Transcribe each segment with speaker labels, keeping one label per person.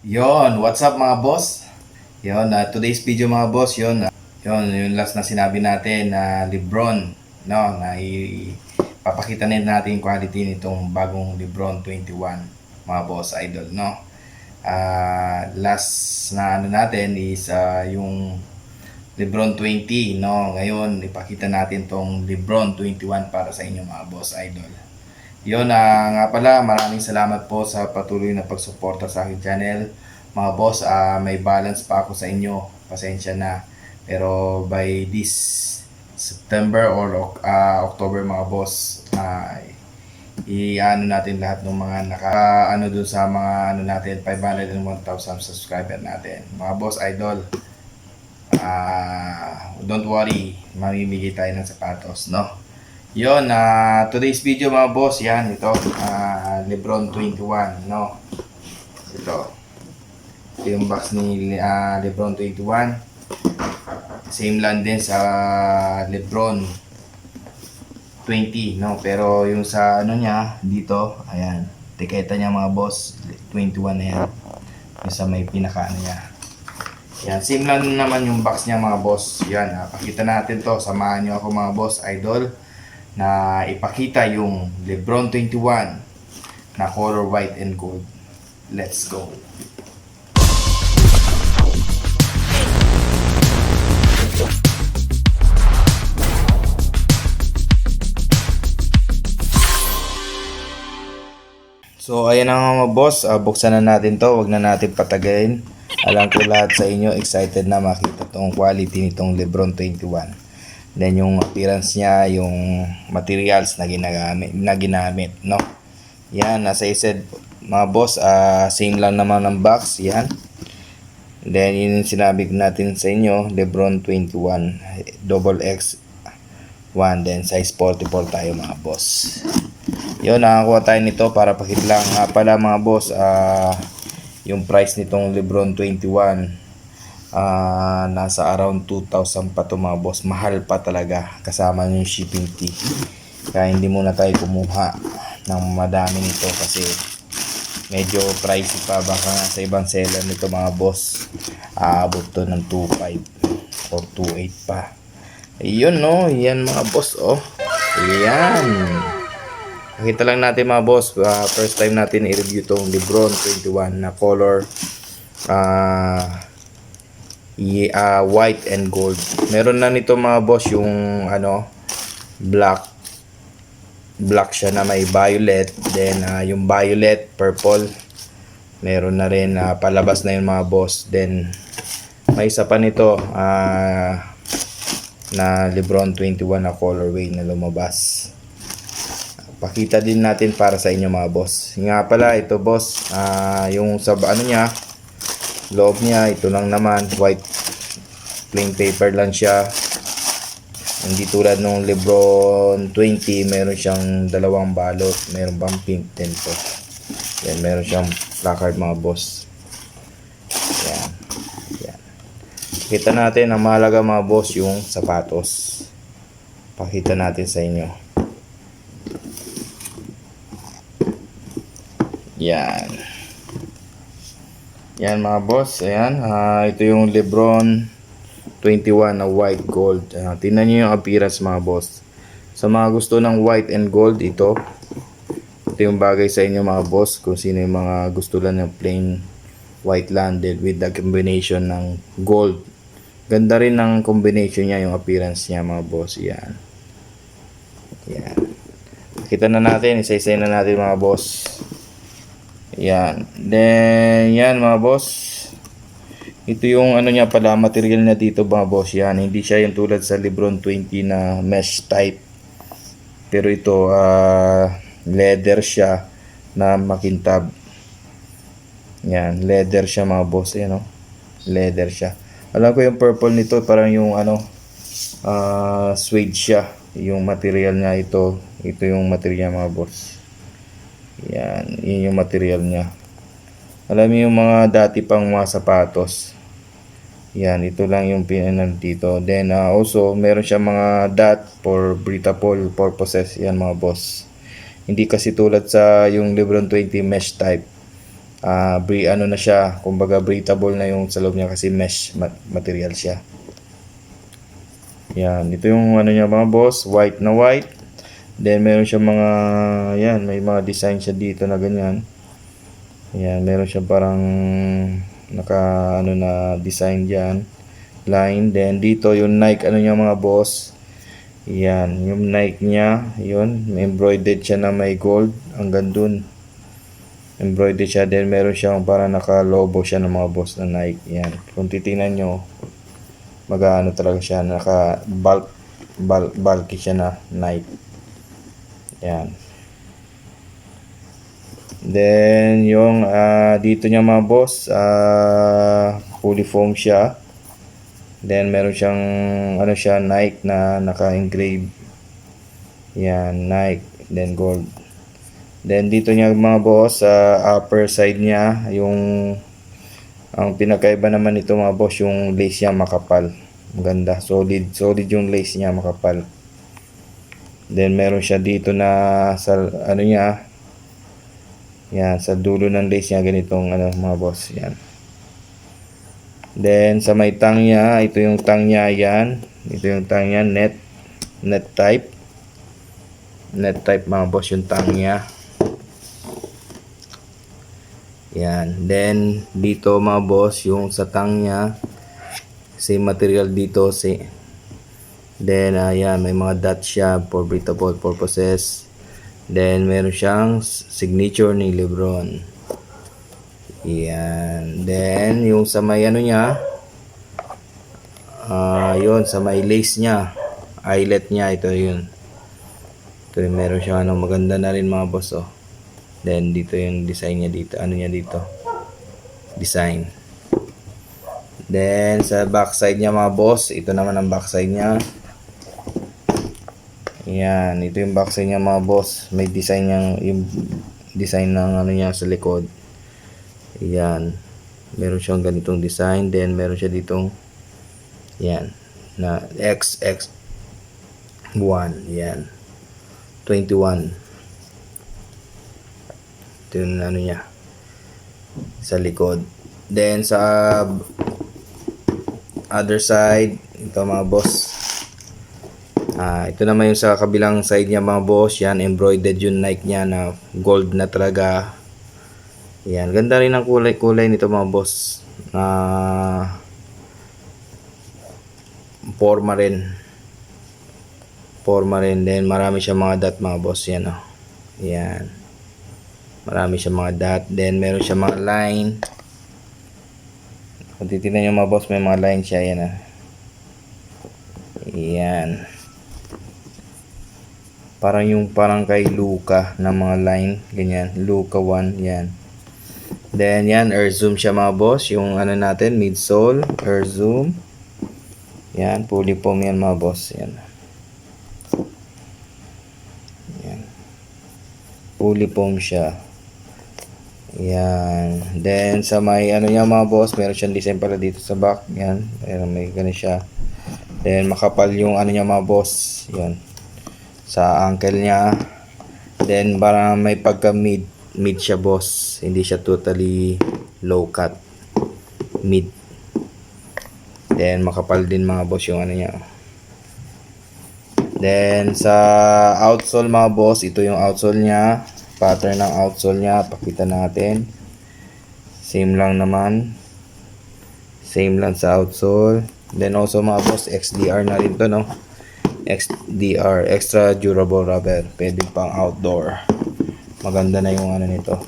Speaker 1: What's up mga boss? Today's video mga boss, yung last na sinabi natin na Lebron, no, ipapakita natin yung quality nitong bagong Lebron 21, mga boss idol, no. Last na natin is yung Lebron 20, no. Ngayon, ipakita natin tong Lebron 21 para sa inyo mga boss idol. Nga pala, maraming salamat po sa patuloy na pagsuporta sa aking channel. Mga boss, may balance pa ako sa inyo. Pasensya na. Pero by this September or October mga boss, i-ano natin lahat ng mga dun sa mga natin 500 and 1,000 subscriber natin. Mga boss idol, don't worry, mamimigay tayo ng sapatos, no? Today's video mga boss, ito, Lebron 21, no? Ito yung box ni Lebron 21. Same lang din sa Lebron 20, no? Pero yung sa niya, dito, ayan, tiketa niya mga boss, 21 na yan. Yung sa may pinaka niya. Same lang naman yung box niya mga boss. Pakita natin to, samahan nyo ako mga boss idol, na ipakita yung Lebron 21 na color white and gold. Let's go. So ayan na mga boss, buksan na natin to, wag na natin patagayin. Alam ko lahat sa inyo excited na makita tong quality nitong Lebron 21. Then yung appearance niya, yung materials na ginamit, no? As I said, mga boss, same lang naman ng box, Then yun yung sinabi natin sa inyo, Lebron 21, double X1, then size 44 tayo mga boss. Nakakuha tayo nito para pakitlang. Pala mga boss, yung price nitong Lebron 21, nasa around 2,000 pa to mga boss. Mahal pa talaga kasama yung shipping fee, kaya hindi muna tayo kumuha ng madami nito kasi medyo pricey pa. Baka sa ibang seller nito mga boss aabot to ng 2,500 or 2,800 pa. Yan mga boss, nakita lang natin mga boss, first time natin i-review tong Lebron 21 na color white and gold. Meron na nito mga boss yung black siya na may violet, then yung violet purple meron na rin, palabas na yun mga boss. Then may isa pa nito na Lebron 21 na colorway na lumabas. Pakita din natin para sa inyo mga boss. Nga pala ito boss, yung sa niya, loob niya, ito lang naman, white plain paper lang siya. Hindi tulad nung Lebron 20, meron siyang dalawang balot, meron bang pink din to. Meron siyang placard mga boss. Yan. Kita natin, ang mahalaga mga boss, yung sapatos. Pakita natin sa inyo. Yan mga boss, ito yung Lebron 21 na white gold. Tingnan nyo yung appearance mga boss. Sa mga gusto ng white and gold, ito yung bagay sa inyo mga boss. Kung sino yung mga gusto lang ng plain white landed with the combination ng gold. Ganda rin ng combination niya, yung appearance niya mga boss. Kita na natin, isa-isa na natin mga boss. Then mga boss, ito yung niya pala, material na dito mga boss. Hindi siya yung tulad sa Lebron 20 na mesh type, pero ito leather siya na makintab. Leather siya mga boss. Leather siya. Alam ko yung purple nito parang yung suede siya yung material niya. Ito yung material mga boss. Yun yung material niya. Alam niyo yung mga dati pang mga sapatos, ito lang yung pinanan dito. Then also meron siya mga dot for breathable purposes mga boss. Hindi kasi tulad sa yung Lebron 20 mesh type, ano na siya, kumbaga breathable na yung sa loob niya kasi mesh material siya. Yan, ito yung ano niya mga boss, white na white. Then meron siya mga, yan, may mga design siya dito na ganyan. Yan, meron siya parang naka ano na design diyan, line. Then dito yung Nike ano niya mga boss. Yan, yung Nike niya, yun, embroidered siya na may gold hanggang dun. Embroidered siya, then meron siyang parang naka-logo siya ng mga boss na Nike. Yan, kung titingnan nyo, mag-ano talaga siya, bulky siya na Nike. Yan. Then yung dito niya mga boss, fully foam siya. Then meron siyang ano siya, Nike na naka-engrave. Yan, Nike, then gold. Then dito niya mga boss, sa upper side niya, yung ang pinakaiba naman nito mga boss, yung lace niya makapal. Maganda, solid yung lace niya, makapal. Then meron siya dito na sa ano niya, yan, sa dulo ng lace niya ganitong ano mga boss, yan. Then sa may tang niya, ito yung tang niya, yan. Ito yung tang niya, net type. Net type mga boss yung tang niya. Yan. Then dito mga boss, yung sa tang niya, same material dito, then ayan, may mga dot siya for breathable purposes. Then meron siyang signature ni Lebron. Yan. Then yung sa may ano niya, yun, sa may lace niya, eyelet niya, ito yun. Ito yung meron siyang ano, maganda na rin mga boss, oh. Then dito yung design niya dito, ano niya dito, design. Then sa backside niya mga boss, ito naman ang backside niya. Yan, ito yung backside niya mga boss. May design niyang, yung design ng ano niya sa likod. Yan, meron siyang ganitong design. Then meron siya ditong, yan, na XX1, yan, 21. Ito yung ano niya sa likod. Then sa other side, ito mga boss, ito naman yung sa kabilang side niya mga boss. Yan, embroidered yung Nike niya na gold na talaga. Yan, ganda rin ang kulay nito mga boss. Forma rin. Then marami siya mga dot mga boss. Yan, oh. Yan, marami siya mga dot. Then meron siya mga line. Kung titignan nyo mga boss, may mga line siya. Yan, ah. Yan, parang kay Luka na mga line, ganyan, Luka 1, yan. Then yan, air zoom siya mga boss, yung ano natin, midsole, air zoom. Yan, fully foam yan mga boss, yan. Yan, fully foam siya. Yan. Then sa may ano niya mga boss, meron siyang design pala dito sa back, yan. Ayan, may ganun siya. Then makapal yung ano niya mga boss, yan, sa ankle niya. Then parang may pagka mid siya boss, hindi siya totally low cut, mid. Then makapal din mga boss yung ano niya. Then sa outsole mga boss, ito yung outsole niya, pattern ng outsole niya, pakita natin. Same lang naman, same lang sa outsole. Then also mga boss, XDR na rin to, no? XDR, extra durable rubber, pwede pang outdoor. Maganda na yung ano nito.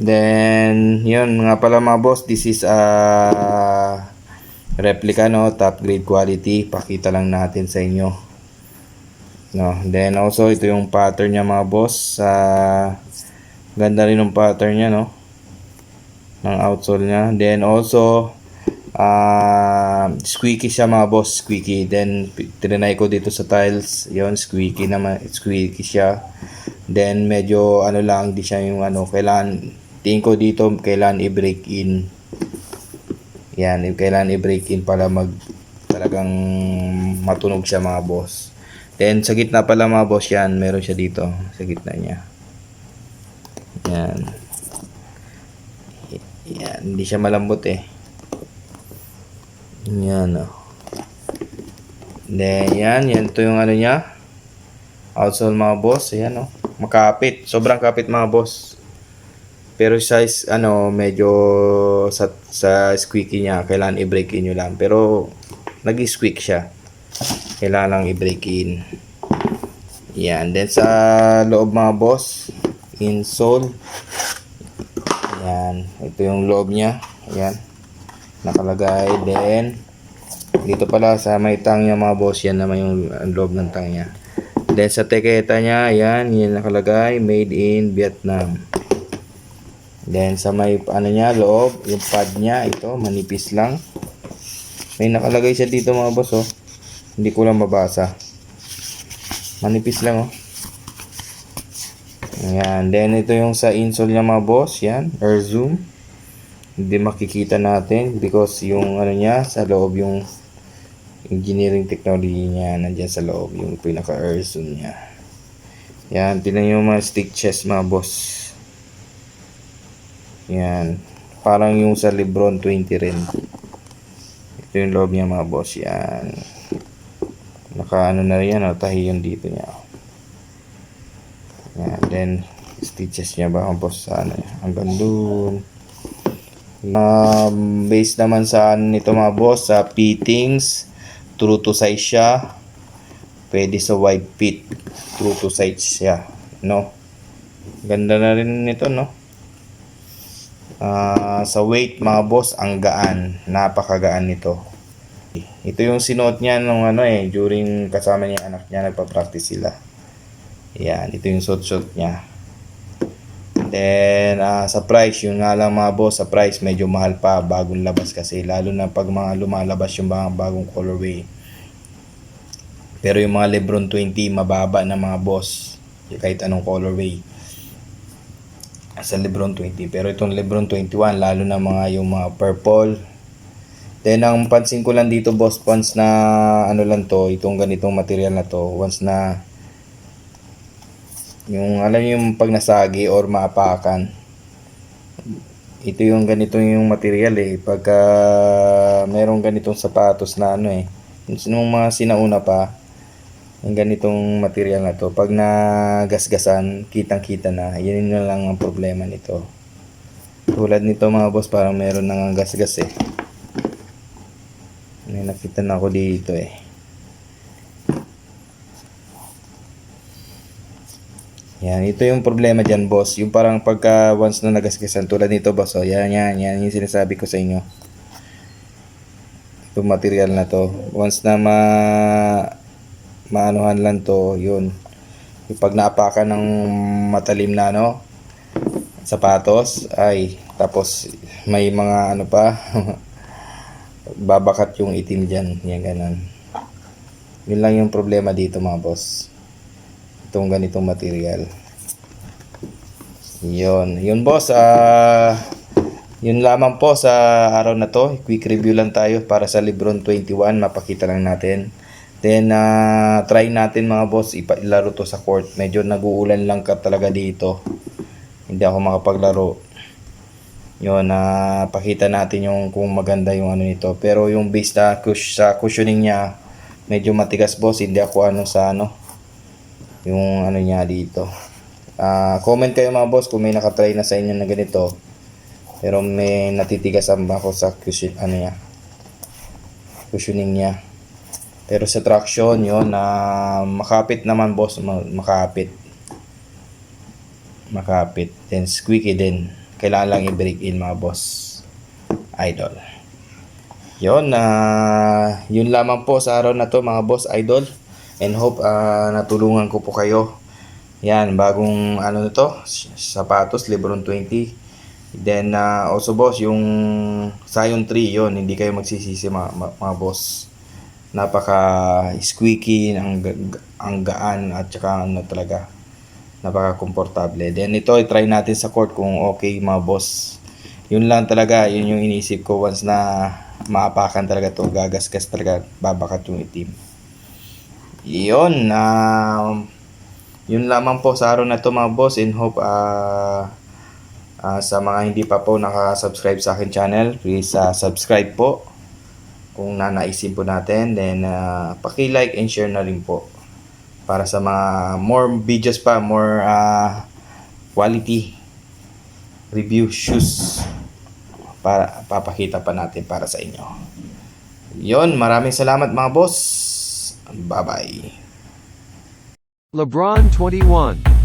Speaker 1: Then yun nga pala mga boss, this is a replica, no, top grade quality. Pakita lang natin sa inyo, no. Then also ito yung pattern niya mga boss, ganda rin yung pattern niya, no, ng outsole niya. Then also squeaky siya mga boss, squeaky. Then trinay ko dito sa tiles, yon, squeaky naman, squeaky siya. Then medyo ano lang, di siya yung ano, kailangan, tingin ko dito kailangan i-break in. Yan, kailangan i-break in para talagang matunog siya mga boss. Then sa gitna pala mga boss, yan, meron siya dito sa gitna niya. Yan. Yan, hindi siya malambot eh. Yan oh. Then yan to yung ano niya. Outsole mga boss, ayan oh. Makapit, sobrang kapit mga boss. Pero size medyo sa squeaky niya, kailangan i-break in nyo lang. Pero nag-squeak siya. Kailangan lang i-break in. Yan, then sa loob mga boss, insole. Yan, ito yung loob niya. Ayan, nakalagay. Then dito pala sa may tang niya mga boss, yan naman yung loob ng tang niya. Then sa teketa niya, yan nakalagay, made in Vietnam. Then sa may niya, loob, yung pad niya, ito manipis lang. May nakalagay siya dito mga boss oh. Hindi ko lang mabasa. Manipis lang oh. Ayan, then ito yung sa insole niya mga boss, yan, air zoom. Hindi makikita natin because yung niya sa loob, yung engineering technology niya nandiyan sa loob, yung pinaka air zoom niya. Yan, tingnan yung mga stick chest mga boss. Yan, parang yung sa Lebron 20 rin. Ito yung loob niya mga boss. Yan, naka na rin yan oh, tahi yung dito niya. Yan, then stitches niya ba mga boss sa hanggang dun. Based naman sa nito mga boss, sa fittings, true to size siya. Pwede sa wide fit, true to size siya, no? Ganda na rin nito, no? Sa weight mga boss, ang gaan, napakagaan nito. Ito yung sinuot niya nung during kasama niya anak niya, nagpa-practice sila. Yan, ito yung suot niya. Then sa price, yun nga lang mga boss, sa price medyo mahal pa, bagong labas kasi, lalo na pag mga lumalabas yung mga bagong colorway. Pero yung mga Lebron 20 mababa na mga boss, kahit anong colorway sa Lebron 20. Pero itong Lebron 21, lalo na yung mga purple. Then ang pansin ko lang dito boss, once na lang to, itong ganitong material na to, once na yung yung pag nasagi or maapakan, ito yung ganito yung material eh. Pagka merong ganitong sapatos na nung mga sinauna pa, yung ganitong material na to, pag nagasgasan, kitang-kita na. Yan na lang ang problema nito. Tulad nito mga boss, parang meron nang gasgas eh. May nakita na ako dito eh. Yan, ito yung problema dyan boss. Yung parang pagka once na nagasgasan, tulad nito boss, oh, yan yung sinasabi ko sa inyo. Itong material na to, once na maanuhan lang to, yun. Yung pag naapakan ng matalim na sapatos, ay, tapos may mga pa, babakat yung itim dyan. Yan, ganun. Yun lang yung problema dito mga boss. Itong ganitong material. Yun boss, yun lamang po sa araw na to. Quick review lang tayo para sa Lebron 21, mapakita lang natin. Then try natin mga boss ilaro to sa court. Medyo nag-uulan lang talaga dito, hindi ako makapaglaro. Yun, pakita natin yung kung maganda yung nito. Pero yung base sa cushioning niya, medyo matigas boss. Hindi ako sa yung niya dito. Comment kayo mga boss kung may nakatry na sa inyo na ganito, pero may natitigasan ba ako sa cushioning niya. Pero sa traction yun, makapit naman boss, makapit. Then squeaky din, kailangan lang i-break in mga boss idol. Yun, yun lamang po sa araw na to mga boss idol, and hope natulungan ko po kayo. Yan, bagong nito, sapatos Lebron 20. Then also boss, yung Zion 3, yun, hindi kayo magsisisi mga boss. Napaka squeaky, ang gaan, at saka talaga napaka komportable. Then ito i-try natin sa court kung okay mga boss. Yun lang talaga, yun yung iniisip ko, once na maapakan talaga to, gagasgas talaga, babakat yung itim. Yun, yun lamang po sa araw na to mga boss, and hope Sa mga hindi pa po nakasubscribe sa akin channel, please subscribe po kung nanaisin po natin. Then paki-like and share na rin po para sa mga more videos pa, more quality review shoes para papakita pa natin para sa inyo. Yon, maraming salamat mga boss. Bye-bye.
Speaker 2: LeBron 21.